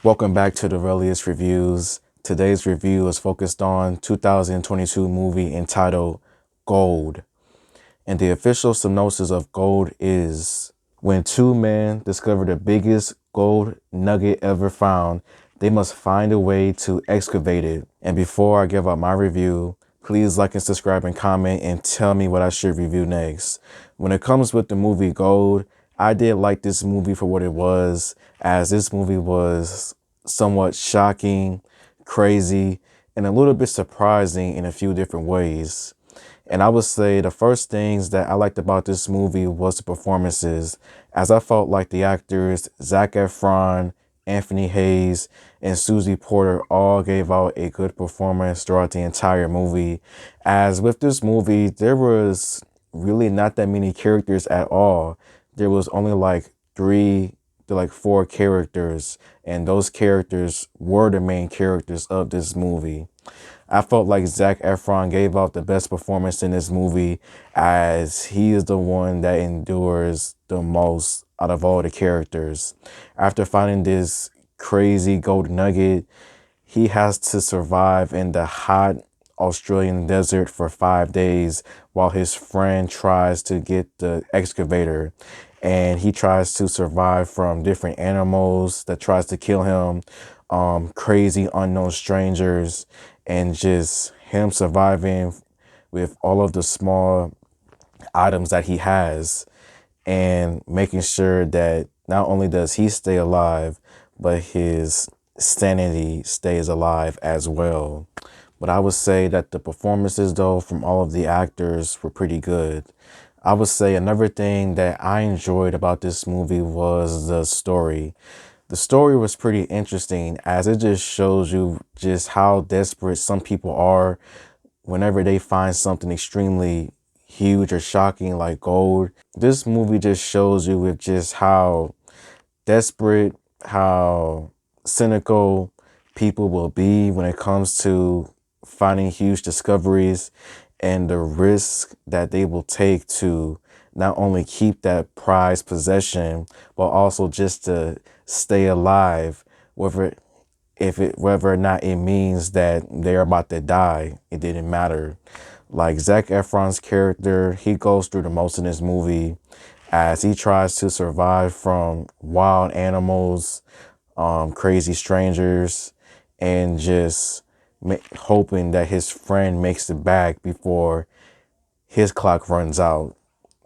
Welcome back to the Relius Reviews. Today's review is focused on 2022 movie entitled Gold. And the official synopsis of Gold is: when two men discover the biggest gold nugget ever found, they must find a way to excavate it. And before I give out my review, please like and subscribe and comment and tell me what I should review next. When it comes with the movie Gold, I did like this movie for what it was, as this movie was somewhat shocking, crazy, and a little bit surprising in a few different ways. And I would say the first things that I liked about this movie was the performances, as I felt like the actors Zac Efron, Anthony Hayes, and Susie Porter all gave out a good performance throughout the entire movie. As with this movie, there was really not that many characters at all. There was only like 4 characters, and those characters were the main characters of this movie. I felt like Zac Efron gave out the best performance in this movie, as he is the one that endures the most out of all the characters. After finding this crazy gold nugget, he has to survive in the hot Australian desert for 5 days while his friend tries to get the excavator. And he tries to survive from different animals that tries to kill him, crazy unknown strangers, and just him surviving with all of the small items that he has, and making sure that not only does he stay alive, but his sanity stays alive as well. But I would say that the performances, though, from all of the actors were pretty good. I would say another thing that I enjoyed about this movie was the story. The story was pretty interesting, as it just shows you just how desperate some people are whenever they find something extremely huge or shocking like gold. This movie just shows you with just how desperate, how cynical people will be when it comes to finding huge discoveries, and the risk that they will take to not only keep that prized possession, but also just to stay alive, whether or not it means that they're about to die. It didn't matter. Like Zac Efron's character, he goes through the most in this movie, as he tries to survive from wild animals, crazy strangers, and just hoping that his friend makes it back before his clock runs out,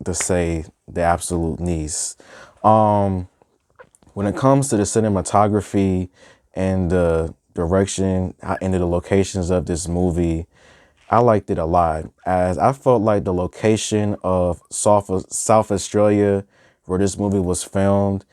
to say the absolute least. When it comes to the cinematography and the direction and the locations of this movie, I liked it a lot, as I felt like the location of South Australia, where this movie was filmed,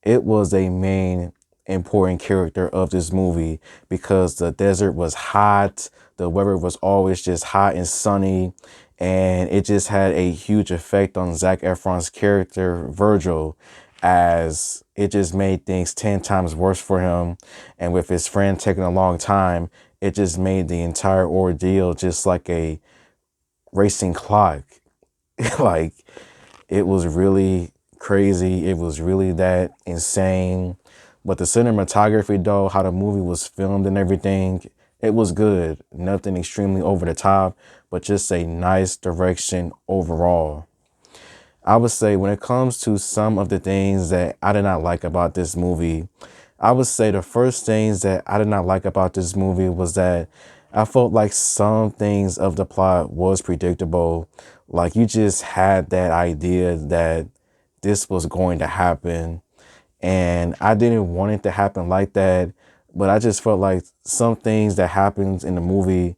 it was a main important character of this movie, because the desert was hot, the weather was always just hot and sunny, and it just had a huge effect on Zac Efron's character, Virgil, as it just made things 10 times worse for him. And with his friend taking a long time, it just made the entire ordeal just like a racing clock. Like, it was really crazy. It was really that insane. But the cinematography, though, how the movie was filmed and everything, it was good. Nothing extremely over the top, but just a nice direction overall. I would say when it comes to some of the things that I did not like about this movie, I would say the first things that I did not like about this movie was that I felt like some things of the plot was predictable. Like, you just had that idea that this was going to happen, and I didn't want it to happen like that. But I just felt like some things that happens in the movie,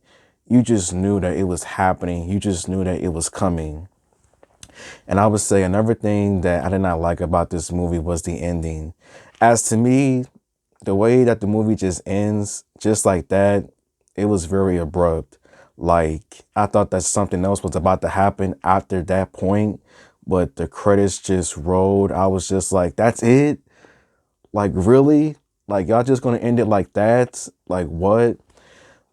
you just knew that it was happening. You just knew that it was coming. And I would say another thing that I did not like about this movie was the ending. As to me, the way that the movie just ends, just like that, it was very abrupt. Like, I thought that something else was about to happen after that point, but the credits just rolled. I was just like, that's it? Like, really? Like, y'all just gonna end it like that? Like, what?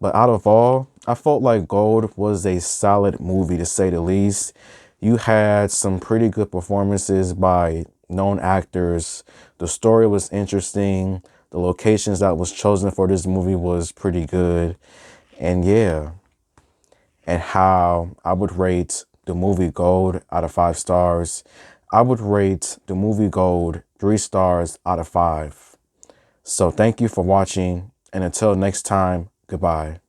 But out of all, I felt like Gold was a solid movie, to say the least. You had some pretty good performances by known actors. The story was interesting. The locations that was chosen for this movie was pretty good. And yeah, and how I would rate the movie Gold out of 5 stars. I would rate the movie Gold 3 stars out of 5. So thank you for watching, and until next time, goodbye.